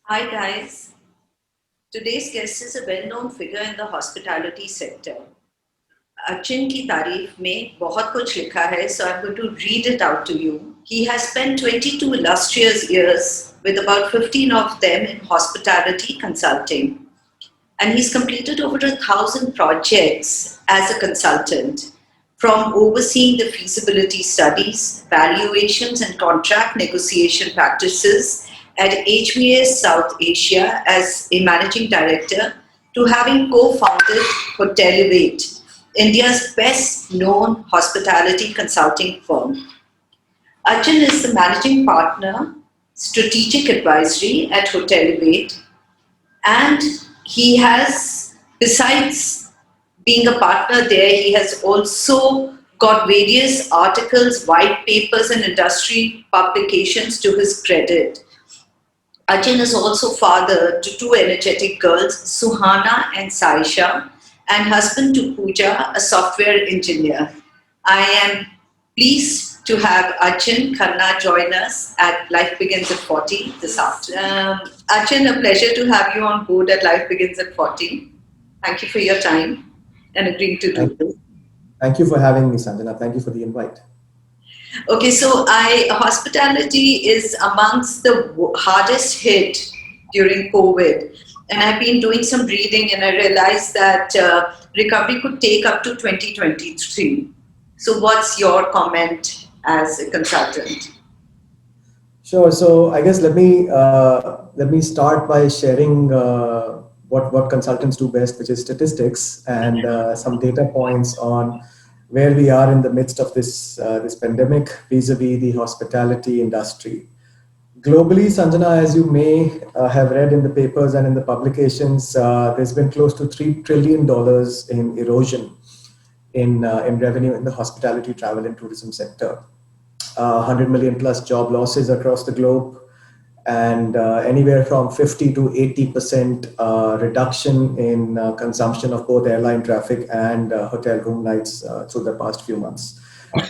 Hi guys. Today's guest is a well-known figure in the hospitality sector. Arjun की तारीफ में बहुत कुछ लिखा है, so I'm going to read it out to you. He has spent 22 illustrious years, with about 15 of them in hospitality consulting, and he's completed over 1,000 projects as a consultant, from overseeing the feasibility studies, valuations, and contract negotiation practices at HVS South Asia as a managing director, to having co-founded Hotelivate, India's best known hospitality consulting firm. Arjun is the managing partner, strategic advisory at Hotelivate, and he has, besides being a partner there, he has also got various articles, white papers, and industry publications to his credit. Arjun is also father to two energetic girls, Suhana and Saisha, and husband to Pooja, a software engineer. I am pleased to have Arjun Khanna join us at Life Begins at 40 this afternoon. Arjun, a pleasure to have you on board at Life Begins at 40. Thank you for your time and agreeing to do Thank this. you. Thank you for having me, Sanjana. Thank you for the invite. Okay, so hospitality is amongst the hardest hit during COVID, and I've been doing some reading, and I realized that recovery could take up to 2023. So, what's your comment as a consultant? Sure. So I guess let me start by sharing what consultants do best, which is statistics and some data points on where we are in the midst of this pandemic vis-a-vis the hospitality industry. Globally, Sanjana, as you may have read in the papers and in the publications, there's been close to $3 trillion in erosion in revenue in the hospitality, travel, and tourism sector. 100 million plus job losses across the globe, and anywhere from 50 to 80% reduction in consumption of both airline traffic and hotel room nights through the past few months.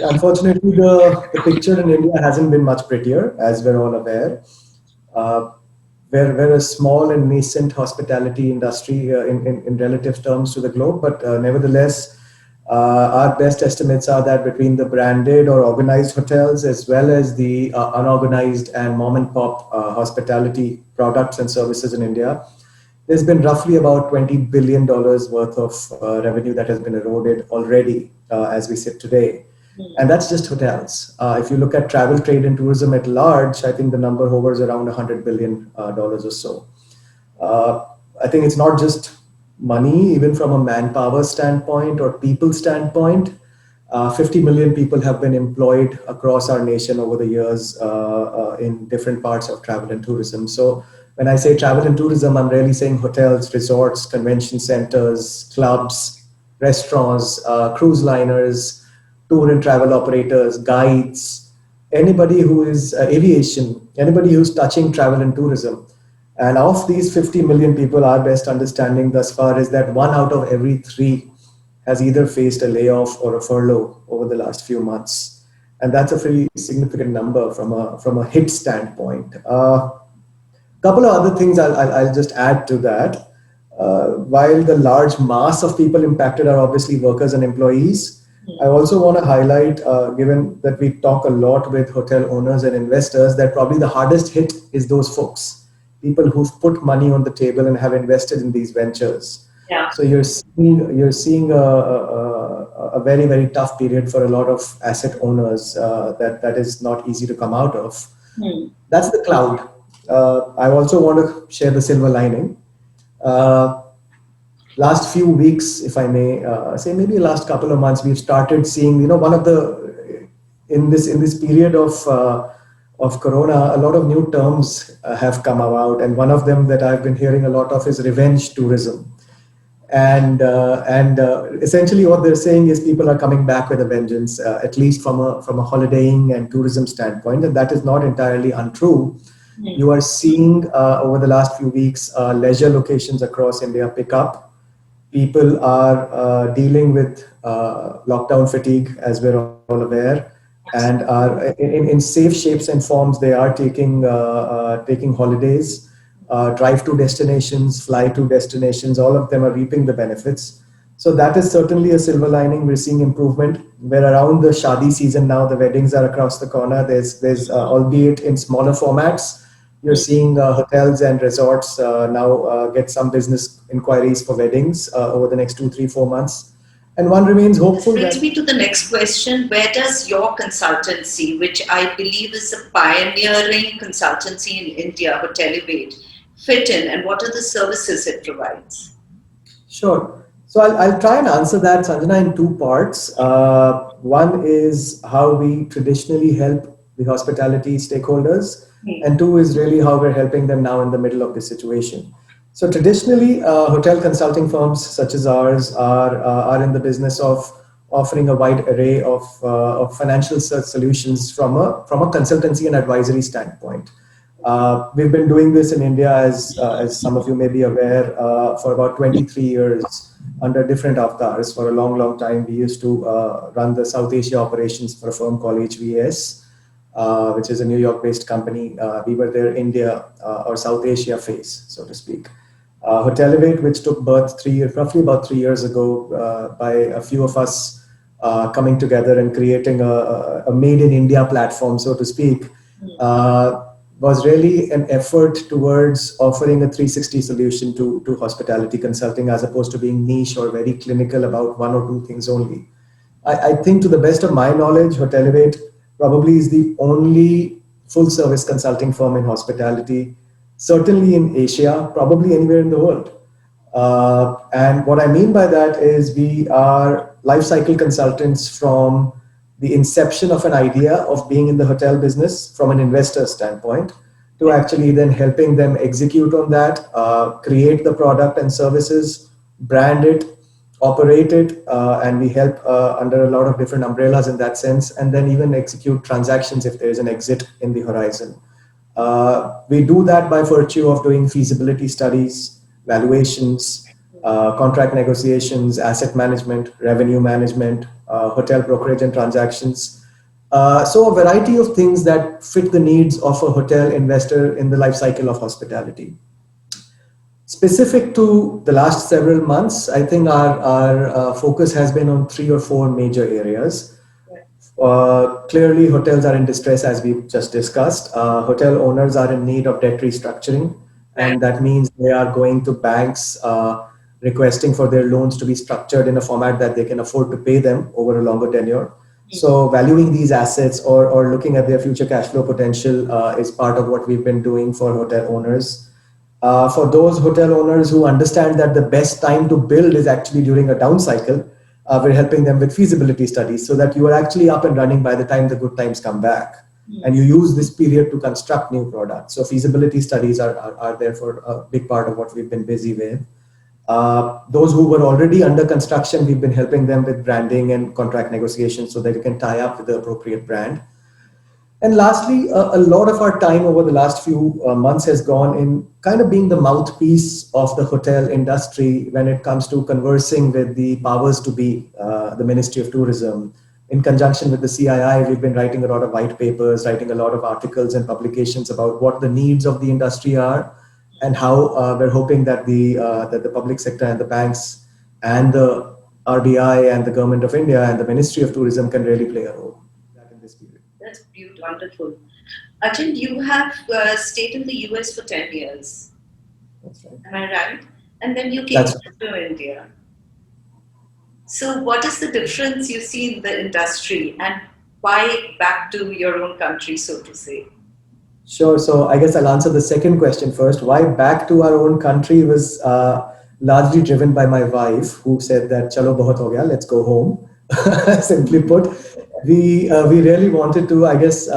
Unfortunately, the picture in India hasn't been much prettier, as we're all aware. Uh, we're a small and nascent hospitality industry in relative terms to the globe, but nevertheless, our best estimates are that between the branded or organized hotels as well as the unorganized and mom and pop hospitality products and services in India, there's been roughly about $20 billion worth of revenue that has been eroded already as we sit today. And that's just hotels. If you look at travel, trade, and tourism at large, I think the number hovers around $100 billion or so. Uh, I think it's not just money, even from a manpower standpoint or people standpoint. 50 million people have been employed across our nation over the years in different parts of travel and tourism. So when I say travel and tourism, I'm really saying hotels, resorts, convention centers, clubs, restaurants, cruise liners, tour and travel operators, guides, anybody who is aviation, anybody who's touching travel and tourism. And of these 50 million people, our best understanding thus far is that one out of every three has either faced a layoff or a furlough over the last few months. And that's a pretty significant number from a hit standpoint. Couple of other things I'll just add to that. While the large mass of people impacted are obviously workers and employees, I also want to highlight, given that we talk a lot with hotel owners and investors, that probably the hardest hit is those folks, people who've put money on the table and have invested in these ventures. Yeah. So you're seeing a very very tough period for a lot of asset owners that is not easy to come out of. That's the cloud. I also want to share the silver lining. Uh, Last few weeks, if I may say, maybe last couple of months, we've started seeing, one of the in this period of Corona, a lot of new terms have come about, and one of them that I've been hearing a lot of is revenge tourism. And essentially what they're saying is people are coming back with a vengeance, at least from a holidaying and tourism standpoint, and that is not entirely untrue. You are seeing over the last few weeks leisure locations across India pick up. People are dealing with lockdown fatigue, as we're all aware, and are in safe shapes and forms. They are taking holidays. drive to destinations, fly to destinations, all of them are reaping the benefits. So that is certainly a silver lining. We're seeing improvement. We're around the shadi season now. The weddings are across the corner. There's albeit in smaller formats. You're seeing hotels and resorts now get some business inquiries for weddings over the next 2, 3, 4 months. And one remains hopeful. This brings me to the next question. Where does your consultancy, which I believe is a pioneering consultancy in India, Hotelivate, fit in, and what are the services it provides? Sure. So I'll try and answer that, Sanjana, in two parts. One is how we traditionally help the hospitality stakeholders, and two is really how we're helping them now in the middle of this situation. So traditionally, hotel consulting firms such as ours are in the business of offering a wide array of financial solutions from a consultancy and advisory standpoint. We've been doing this in India, as some of you may be aware, for about 23 years under different avatars. For a long, long time, we used to run the South Asia operations for a firm called HVS, which is a New York-based company. We were their India or South Asia face, so to speak. Hotelivate, which took birth roughly about 3 years ago, by a few of us coming together and creating a made in India platform, so to speak, was really an effort towards offering a 360 solution to hospitality consulting, as opposed to being niche or very clinical about one or two things only. I think, to the best of my knowledge, Hotelivate probably is the only full service consulting firm in hospitality, certainly in Asia, probably anywhere in the world. And what I mean by that is we are life cycle consultants from the inception of an idea of being in the hotel business from an investor standpoint, to actually then helping them execute on that, create the product and services, brand it, operate it, and we help under a lot of different umbrellas in that sense, and then even execute transactions if there is an exit in the horizon. We do that by virtue of doing feasibility studies, valuations, contract negotiations, asset management, revenue management, hotel brokerage and transactions. So a variety of things that fit the needs of a hotel investor in the life cycle of hospitality. Specific to the last several months, I think our focus has been on 3 or 4 major areas. Clearly, hotels are in distress, as we've just discussed. Hotel owners are in need of debt restructuring, and that means they are going to banks requesting for their loans to be structured in a format that they can afford to pay them over a longer tenure. So valuing these assets or looking at their future cash flow potential is part of what we've been doing for hotel owners. For those hotel owners who understand that the best time to build is actually during a down cycle, we're helping them with feasibility studies so that you are actually up and running by the time the good times come back. And you use this period to construct new products. So feasibility studies are therefore a big part of what we've been busy with. Those who were already under construction, we've been helping them with branding and contract negotiations so that you can tie up with the appropriate brand. And lastly, a lot of our time over the last few months has gone in kind of being the mouthpiece of the hotel industry when it comes to conversing with the powers to be, the Ministry of Tourism. In conjunction with the CII, we've been writing a lot of white papers, writing a lot of articles and publications about what the needs of the industry are, and how we're hoping that the public sector and the banks and the RBI and the Government of India and the Ministry of Tourism can really play a role in this period. That's beautiful, wonderful. Achin, you have stayed in the US for 10 years. That's right. Am I right? And then you came to India. So what is the difference you see in the industry, and why back to your own country, so to say? Sure. So I guess I'll answer the second question first. Why back to our own country was largely driven by my wife, who said that "Chalo bahut ho gaya, let's go home." Simply put, we really wanted to. I guess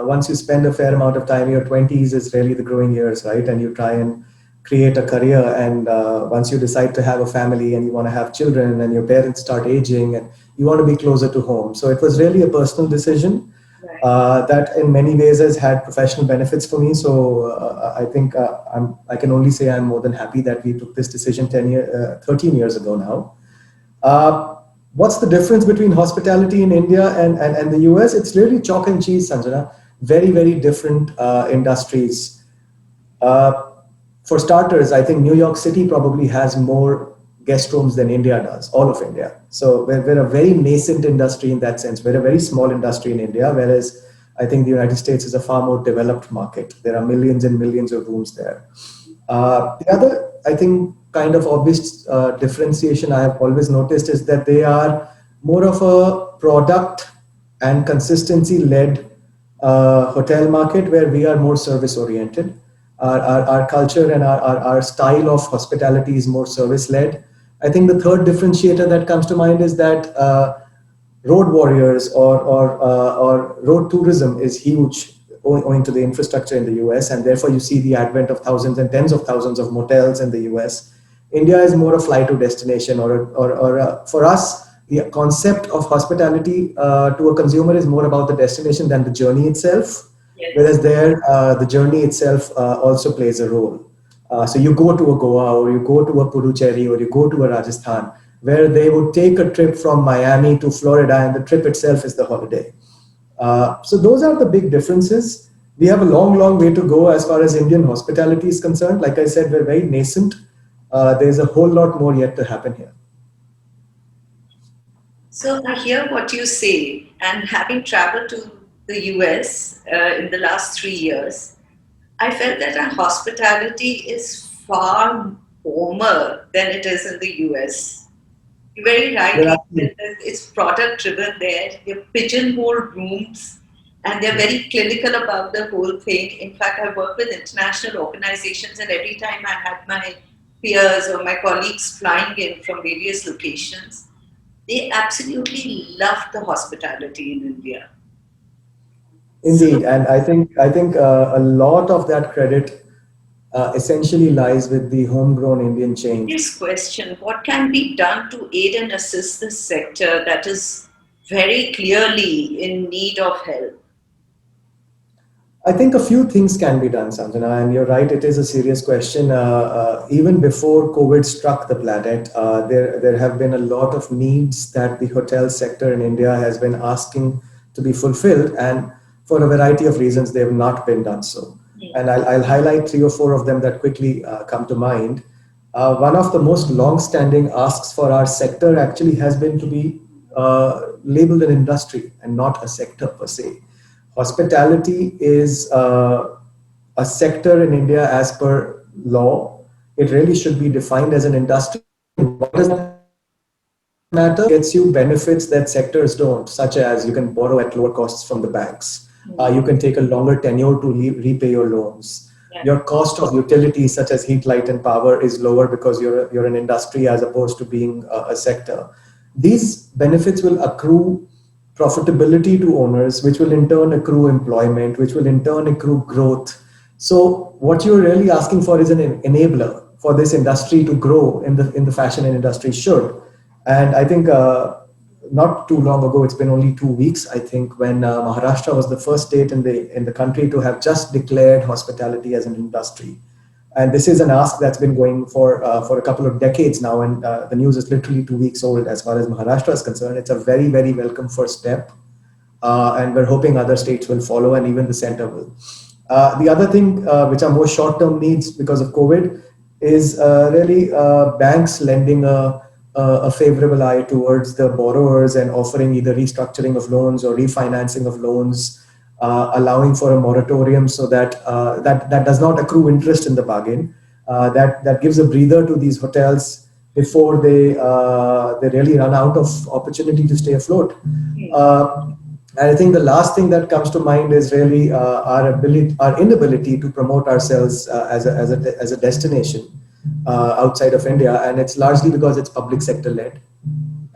once you spend a fair amount of time, your 20s is really the growing years, right? And you try and create a career, and once you decide to have a family and you want to have children, and your parents start aging, and you want to be closer to home. So it was really a personal decision. That in many ways has had professional benefits for me. So I think I can only say I'm more than happy that we took this decision 13 years ago now. What's the difference between hospitality in India and the US? It's really chalk and cheese, Sanjana. Very, very different industries. for starters, I think New York City probably has more guest rooms than India does, all of India. So we're a very nascent industry in that sense. We're a very small industry in India, whereas I think the United States is a far more developed market. There are millions and millions of rooms there. The other, I think, kind of obvious differentiation I have always noticed is that they are more of a product and consistency led hotel market, where we are more service oriented. Our culture and our style of hospitality is more service led. I think the third differentiator that comes to mind is that road warriors or road tourism is huge owing to the infrastructure in the US, and therefore you see the advent of thousands and tens of thousands of motels in the US. India is more a fly to destination, for us, the concept of hospitality to a consumer is more about the destination than the journey itself. Yes. Whereas there, the journey itself also plays a role. So you go to a Goa, or you go to a Puducherry, or you go to a Rajasthan, where they would take a trip from Miami to Florida, and the trip itself is the holiday. So those are the big differences. We have a long, long way to go as far as Indian hospitality is concerned. Like I said, we're very nascent. There's a whole lot more yet to happen here. So I hear what you say, and having traveled to the US in the last 3 years, I felt that our hospitality is far warmer than it is in the US. You're very You're right. absolutely It's product driven there. They're pigeonhole rooms, and they're very clinical about the whole thing. In fact, I work with international organizations, and every time I had my peers or my colleagues flying in from various locations, they absolutely love the hospitality in India. indeed, So, and I think a lot of that credit essentially lies with the homegrown Indian chains. this question, what can be done to aid and assist this sector that is very clearly in need of help? I think a few things can be done, Sanjana, and you're right, it is a serious question. Even before COVID struck the planet, there have been a lot of needs that the hotel sector in India has been asking to be fulfilled, and for a variety of reasons, they have not been done so. And I'll highlight three or four of them that quickly come to mind. One of the most long-standing asks for our sector actually has been to be labeled an industry and not a sector per se. Hospitality is a sector in India as per law. It really should be defined as an industry. Why does that matter? It gets you benefits that sectors don't, such as you can borrow at lower costs from the banks. You can take a longer tenure to repay your loans. Yeah. Your cost of utilities such as heat, light, and power is lower because you're an industry as opposed to being a sector. These benefits will accrue profitability to owners, which will in turn accrue employment, which will in turn accrue growth. So what you're really asking for is an enabler for this industry to grow in the fashion industry should. And I think not too long ago, it's been only 2 weeks, I think, when Maharashtra was the first state in the country to have just declared hospitality as an industry. And this is an ask that's been going for a couple of decades now, and the news is literally 2 weeks old as far as Maharashtra is concerned. It's a very, very welcome first step, and we're hoping other states will follow, and even the center will. The other thing, which are more short-term needs because of COVID, is really banks lending a favorable eye towards the borrowers and offering either restructuring of loans or refinancing of loans, allowing for a moratorium so that that does not accrue interest in the bargain. That gives a breather to these hotels before they really run out of opportunity to stay afloat. And I think the last thing that comes to mind is really our inability to promote ourselves as a destination outside of India, and it's largely because it's public sector led.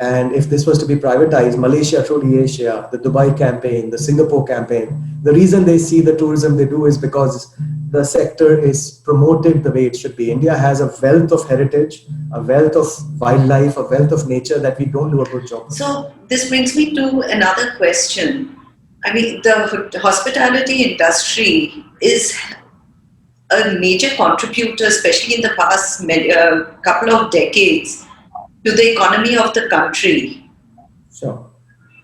And if this was to be privatized, Malaysia Truly Asia, the Dubai campaign, the Singapore campaign, the reason they see the tourism they do is because the sector is promoted the way it should be. India has a wealth of heritage, a wealth of wildlife, a wealth of nature that we don't do a good job of. So this brings me to another question. I mean, the hospitality industry is a major contributor, especially in the past couple of decades, to the economy of the country. Sure.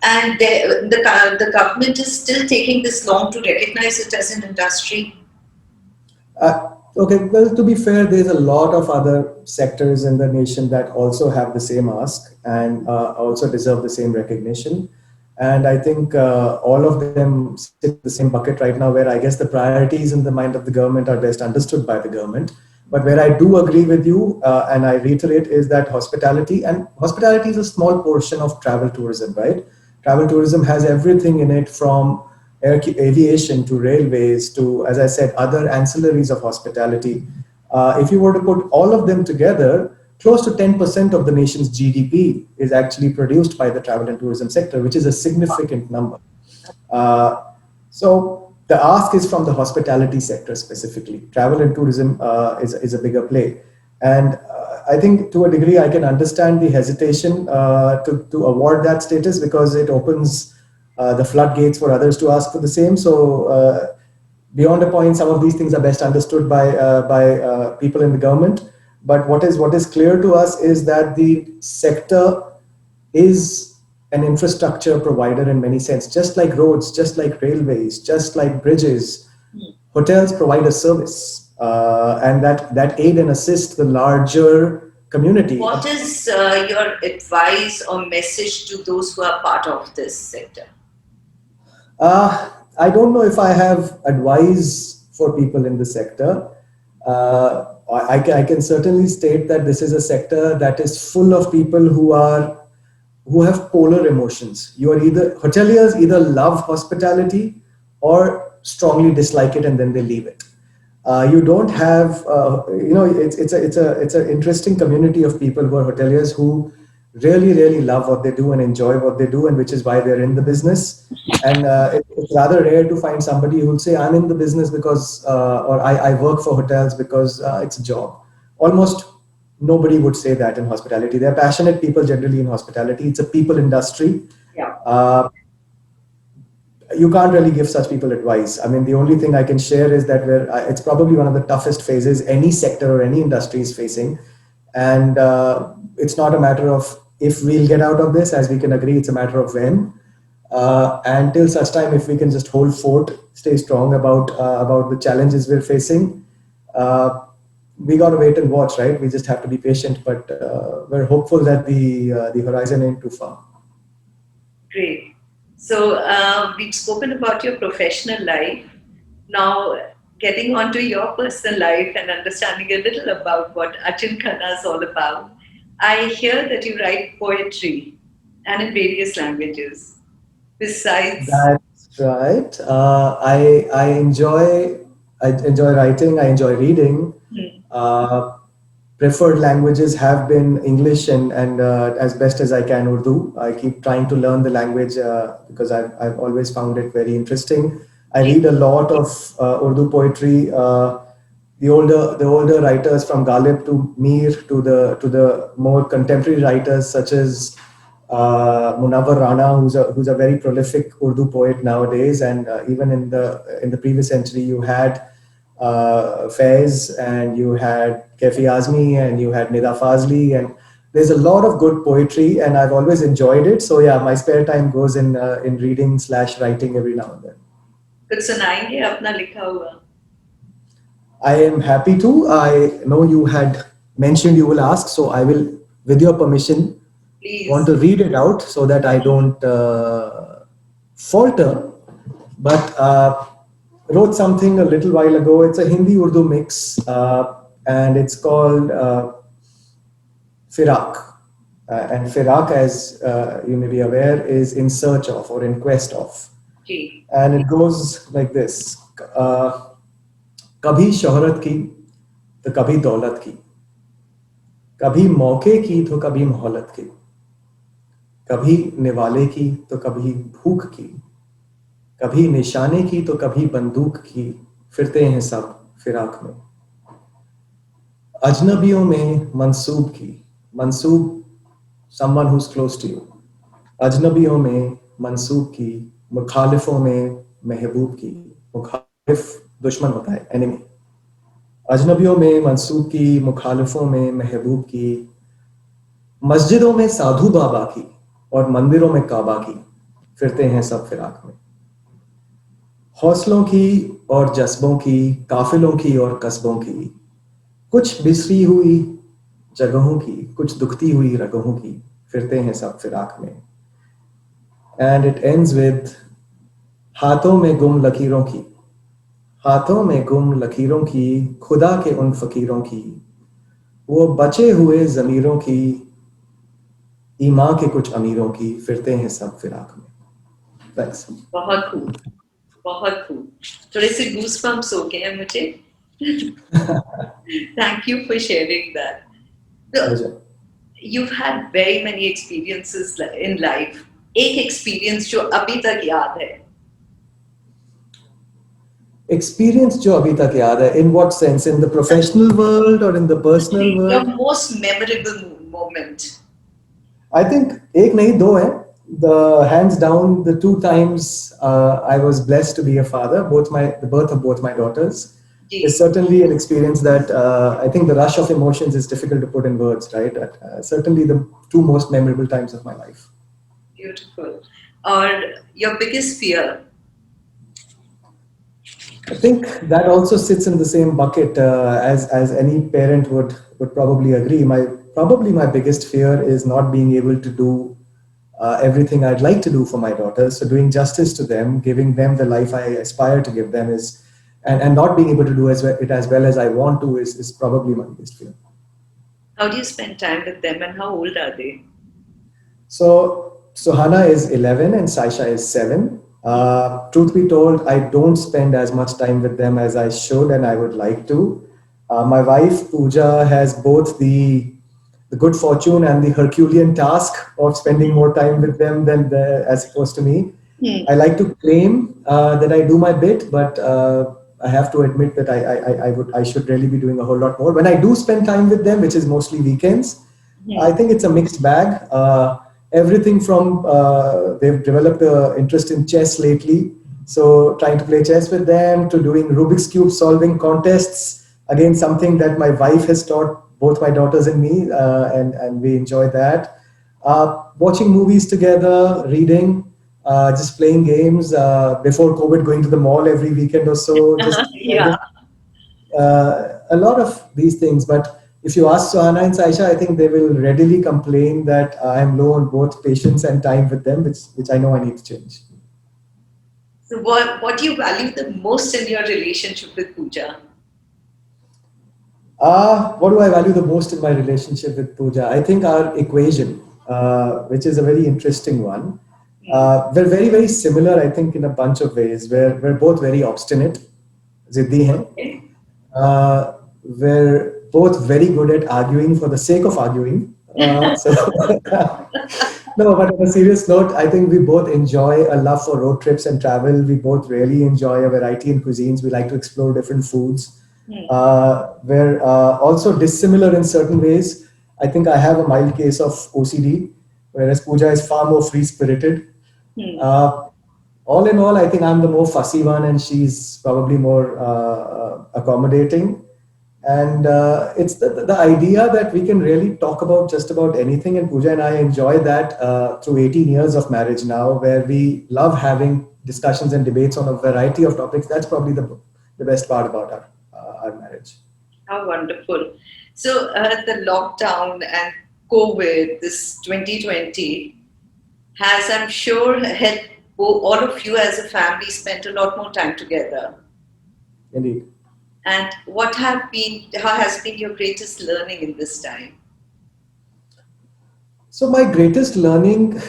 And the government is still taking this long to recognize it as an industry. Okay, well, to be fair, there's a lot of other sectors in the nation that also have the same ask and also deserve the same recognition. And I think all of them sit in the same bucket right now, where I guess the priorities in the mind of the government are best understood by the government. But where I do agree with you, and I reiterate, is that hospitality is a small portion of travel tourism, right? Travel tourism has everything in it from aviation to railways to, as I said, other ancillaries of hospitality. If you were to put all of them together, close to 10% of the nation's GDP is actually produced by the travel and tourism sector, which is a significant number. Uh, so the ask is from the hospitality sector specifically. Travel and tourism is a bigger play. And I think to a degree, I can understand the hesitation to award that status because it opens the floodgates for others to ask for the same. So beyond a point, some of these things are best understood by people in the government. But what is clear to us is that the sector is an infrastructure provider in many sense, just like roads, just like railways, just like bridges. Hotels provide a service, and that aid and assist the larger community. What is your advice or message to those who are part of this sector? I don't know if I have advice for people in the sector. I can certainly state that this is a sector that is full of people who have polar emotions. You are either hoteliers either love hospitality or strongly dislike it and then they leave it. You don't have it's an interesting community of people who are hoteliers who really love what they do and enjoy what they do, and which is why they're in the business. And it's rather rare to find somebody who'll say I'm in the business because or I work for hotels because it's a job. Almost nobody would say that in hospitality. They're passionate people generally in hospitality. It's a people industry. Yeah. You can't really give such people advice. I mean, the only thing I can share is that it's probably one of the toughest phases any sector or any industry is facing. And it's not a matter of if we'll get out of this, as we can agree, it's a matter of when. And till such time, if we can just hold fort, stay strong about the challenges we're facing, we got to wait and watch, right? We just have to be patient, but we're hopeful that the horizon ain't too far. Great. So we've spoken about your professional life. Now, getting on to your personal life and understanding a little about what Achin Khanna is all about, I hear that you write poetry and in various languages. Besides, That's right. I enjoy writing. I enjoy reading. Uh, Preferred languages have been English and as best as I can Urdu. I keep trying to learn the language because I've always found it very interesting. I read a lot of Urdu poetry. The older writers from Ghalib to Mir to the more contemporary writers such as Munawwar Rana, who's a very prolific Urdu poet nowadays, and even in the previous century, you had Faiz, and you had Kefi Azmi, and you had Nida Fazli, and there's a lot of good poetry, and I've always enjoyed it. So yeah, my spare time goes in reading/writing every now and then. कुछ सुनाएंगे अपना लिखा हुआ? I am happy to. I know you had mentioned you will ask, so I will, with your permission, Please. want to read it out so that I don't falter. But wrote something a little while ago. It's a Hindi Urdu mix, and it's called Firak. And Firak, as you may be aware, is in search of or in quest of. Okay. And it goes like this. कभी शोहरत की तो कभी दौलत की, कभी मौके की तो कभी मोहलत की, कभी निवाले की तो कभी भूख की, कभी निशाने की तो कभी बंदूक की, फिरते हैं सब फिराक में। अजनबियों में मंसूब की, मंसूब someone who's close to you, अजनबियों में मंसूब की, मुखालिफों में महबूब की। मुखालिफ दुश्मन होता है, एनिमी। अजनबियों में मंसूब की, मुखालिफों में महबूब की, मस्जिदों में साधु बाबा की और मंदिरों में काबा की, फिरते हैं सब फिराक में। हौसलों की और जज्बों की, काफिलों की और कस्बों की, कुछ बिसरी हुई जगहों की, कुछ दुखती हुई रगहों की, फिरते हैं सब फिराक में. एंड इट एंड्स विद हाथों में गुम लकीरों की, हाथों में गुम लकीरों की, खुदा के उन फकीरों की, वो बचे हुए जमीरों की, ईमा के कुछ अमीरों की, फिरते हैं सब फिराक में. थैंक्स. बहुत खूब, बहुत खूब. थोड़े से गूस बम्प्स हो गए हैं मुझे. Thank you for sharing that. So, pleasure. you've had very many experiences in life. एक experience जो अभी तक याद है. एक्सपीरियंस जो अभी तक याद है, in what sense, in the professional world और in the personal Your world? most memorable moment. I think एक नहीं दो है. The hands down, the two times I was blessed to be a father, the birth of both my daughters, ji. is certainly an experience that I think the rush of emotions is difficult to put in words, right? Certainly the two most memorable times of my life. Beautiful. Or your biggest fear. I think that also sits in the same bucket as any parent would probably agree. My biggest fear is not being able to do everything I'd like to do for my daughters. So doing justice to them, giving them the life I aspire to give them is, and not being able to do it as well as I want to is probably my biggest fear. How do you spend time with them and how old are they? So Suhana is 11 and Saisha is 7. Truth be told, I don't spend as much time with them as I should and I would like to. My wife Pooja has both the good fortune and the Herculean task of spending more time with them as opposed to me. Hmm. I like to claim that I do my bit, but I have to admit that I should really be doing a whole lot more. When I do spend time with them, which is mostly weekends, I think it's a mixed bag. Everything from they've developed an interest in chess lately, so trying to play chess with them, to doing Rubik's cube solving contests. Again, something that my wife has taught both my daughters and me, and we enjoy that. Watching movies together, reading, just playing games. Before COVID, going to the mall every weekend or so. Just Yeah. a lot of these things. But if you ask Suhana and Saisha, I think they will readily complain that I am low on both patience and time with them, which I know I need to change. So what do you value the most in your relationship with Pooja? What do I value the most in my relationship with Pooja? I think our equation, which is a very interesting one. We're very, very similar, I think, in a bunch of ways. We're both very obstinate, ziddi hain. Okay. We're both very good at arguing for the sake of arguing. No, but on a serious note, I think we both enjoy a love for road trips and travel. We both really enjoy a variety in cuisines. We like to explore different foods. We're also dissimilar in certain ways. I think I have a mild case of OCD, whereas Pooja is far more free spirited. All in all, I think I'm the more fussy one, and she's probably more accommodating. And it's the idea that we can really talk about just about anything. And Pooja and I enjoy that through 18 years of marriage now, where we love having discussions and debates on a variety of topics. That's probably the best part about our marriage. How wonderful. So the lockdown and COVID, this 2020, has, I'm sure, helped all of you as a family spend a lot more time together. Indeed. And how has been your greatest learning in this time? So my greatest learning,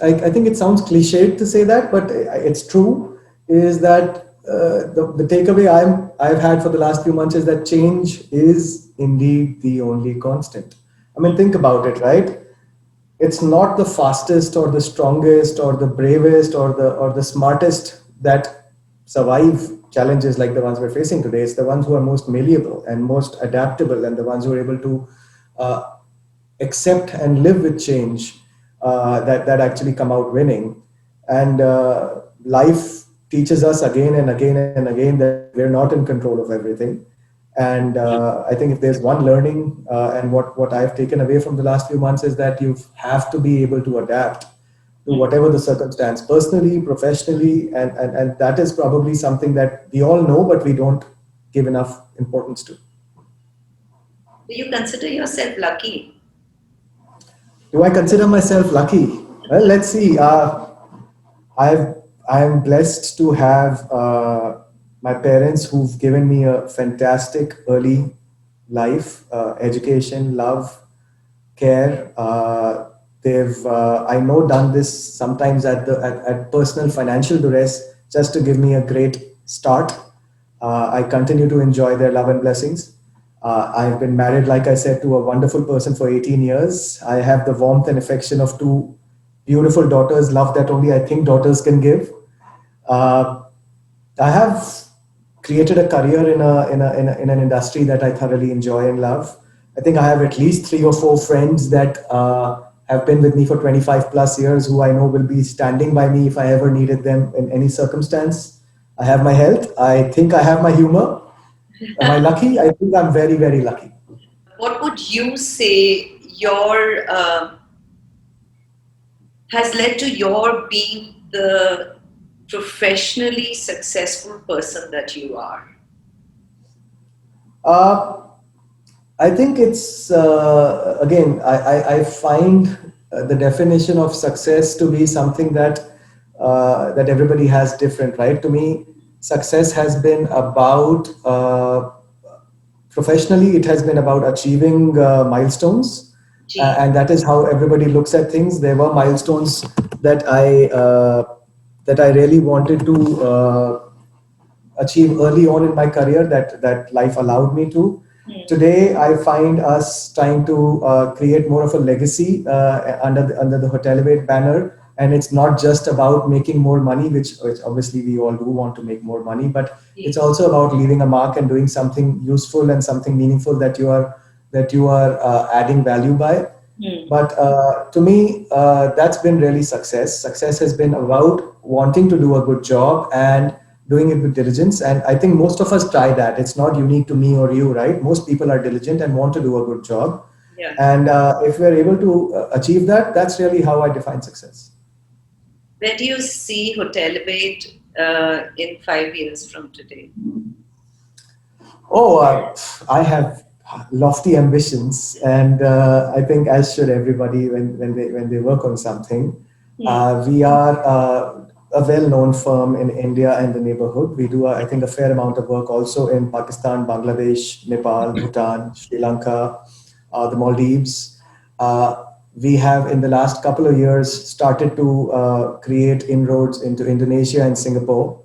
I think it sounds cliched to say that, but it's true, is that the takeaway I've had for the last few months is that change is indeed the only constant. I mean, think about it, right? It's not the fastest or the strongest or the bravest or the smartest that survive challenges like the ones we're facing today. It's the ones who are most malleable and most adaptable, and the ones who are able to uh, accept and live with change, that actually come out winning. And life teaches us again and again and again that we're not in control of everything. And I think if there's one learning, and what I've taken away from the last few months, is that you have to be able to adapt. to whatever the circumstance, personally, professionally, and that is probably something that we all know, but we don't give enough importance to. Do you consider yourself lucky? Do I consider myself lucky? Well, let's see. I've I'm blessed to have my parents who've given me a fantastic early life, education, love, care. They've I know done this sometimes at personal financial duress just to give me a great start. I continue to enjoy their love and blessings. I've been married, like I said, to a wonderful person for 18 years. I have the warmth and affection of two beautiful daughters, love that only I think daughters can give. Uh, I have created a career in an industry that I thoroughly enjoy and love. I think I have at least 3 or 4 friends that have been with me for 25 plus years who I know will be standing by me if I ever needed them in any circumstance. I have my health. I think I have my humor. Am I lucky? I think I'm very, very lucky. What would you say your has led to your being the professionally successful person that you are? Uh, I think it's again. I find the definition of success to be something that everybody has different, right? To me, success has been about professionally. It has been about achieving milestones, Gee. and that is how everybody looks at things. There were milestones that I really wanted to achieve early on in my career that life allowed me to. Today, I find us trying to create more of a legacy under the Hotel Elevate banner, and it's not just about making more money, which obviously we all do want to make more money, but it's also about leaving a mark and doing something useful and something meaningful that you are adding value by. But to me, that's been really success. Success has been about wanting to do a good job and doing it with diligence. And I think most of us try that. It's not unique to me or you, right? Most people are diligent and want to do a good job. Yeah. And if we're able to achieve that, that's really how I define success. Where do you see Hotel Elevate in 5 years from today? Oh, I have lofty ambitions, and I think as should everybody when they work on something. We are a well-known firm in India and the neighborhood. We do, I think, a fair amount of work also in Pakistan, Bangladesh, Nepal, Bhutan, Sri Lanka, the Maldives. We have, in the last couple of years, started to create inroads into Indonesia and Singapore.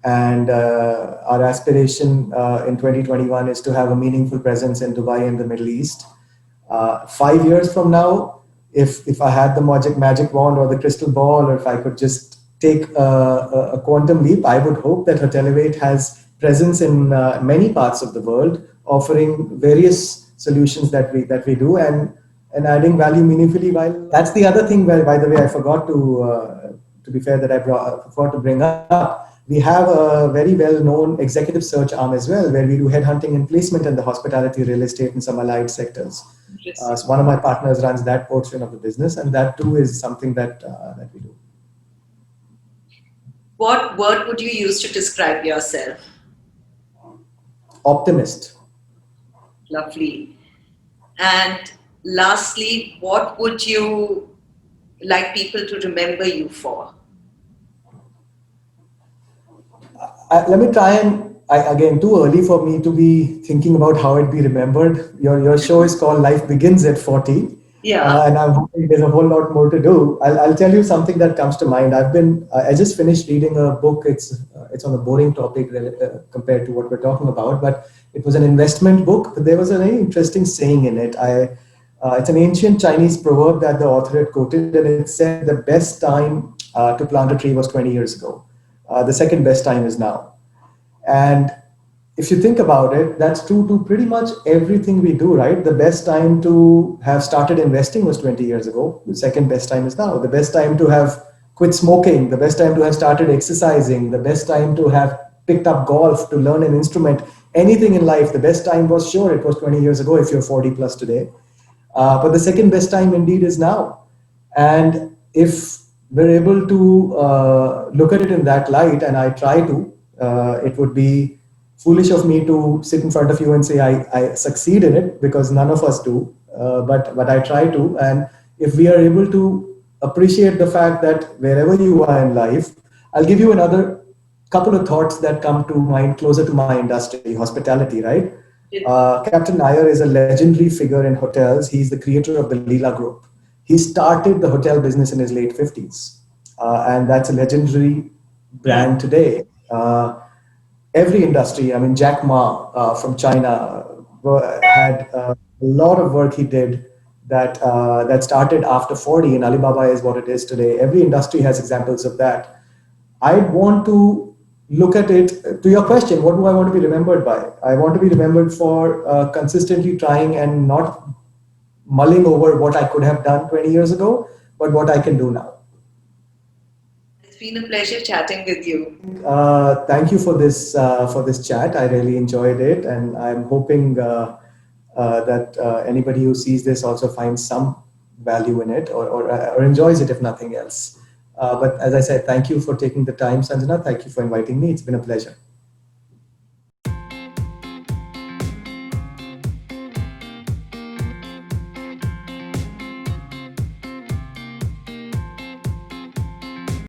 And our aspiration in 2021 is to have a meaningful presence in Dubai and the Middle East. 5 years from now, if I had the magic wand or the crystal ball, or if I could just take a quantum leap, I would hope that Hotel Elevate has presence in many parts of the world, offering various solutions that we do and adding value meaningfully. While that's the other thing, where, by the way, I forgot to be fair, that forgot to bring up. We have a very well-known executive search arm as well, where we do headhunting and placement in the hospitality, real estate, and some allied sectors. So one of my partners runs that portion of the business, and that too is something that we do. What word would you use to describe yourself? Optimist. Lovely. And lastly, what would you like people to remember you for? Let me try and again, too early for me to be thinking about how it be remembered. Your show is called Life Begins at 40. Yeah. And I'm hoping there's a whole lot more to do. I'll tell you something that comes to mind. I just finished reading a book. It's on a boring topic compared to what we're talking about, but it was an investment book. But there was a very interesting saying in it. It's an ancient Chinese proverb that the author had quoted, and it said the best time to plant a tree was 20 years ago. The second best time is now. And if you think about it, that's true to pretty much everything we do, right? The best time to have started investing was 20 years ago. The second best time is now. The best time to have quit smoking, the best time to have started exercising, the best time to have picked up golf, to learn an instrument, anything in life, the best time was, sure, it was 20 years ago if you're 40 plus today. But the second best time indeed is now. And if we're able to look at it in that light, and I try to. It would be foolish of me to sit in front of you and say I succeed in it, because none of us do. But I try to, and if we are able to appreciate the fact that wherever you are in life, I'll give you another couple of thoughts that come to mind closer to my industry, hospitality, right? Captain Nair is a legendary figure in hotels. He's the creator of the Leela Group. He started the hotel business in his late 50s, and that's a legendary brand today. Every industry, I mean, Jack Ma from China had a lot of work he did that started after 40, and Alibaba is what it is today. Every industry has examples of that. I want to look at it to your question. What do I want to be remembered by? I want to be remembered for consistently trying and not mulling over what I could have done 20 years ago, but what I can do now. It's been a pleasure chatting with you. Thank you for this chat. I really enjoyed it, and I'm hoping that anybody who sees this also finds some value in it, or enjoys it if nothing else. But as I said, thank you for taking the time, Sanjana. Thank you for inviting me. It's been a pleasure.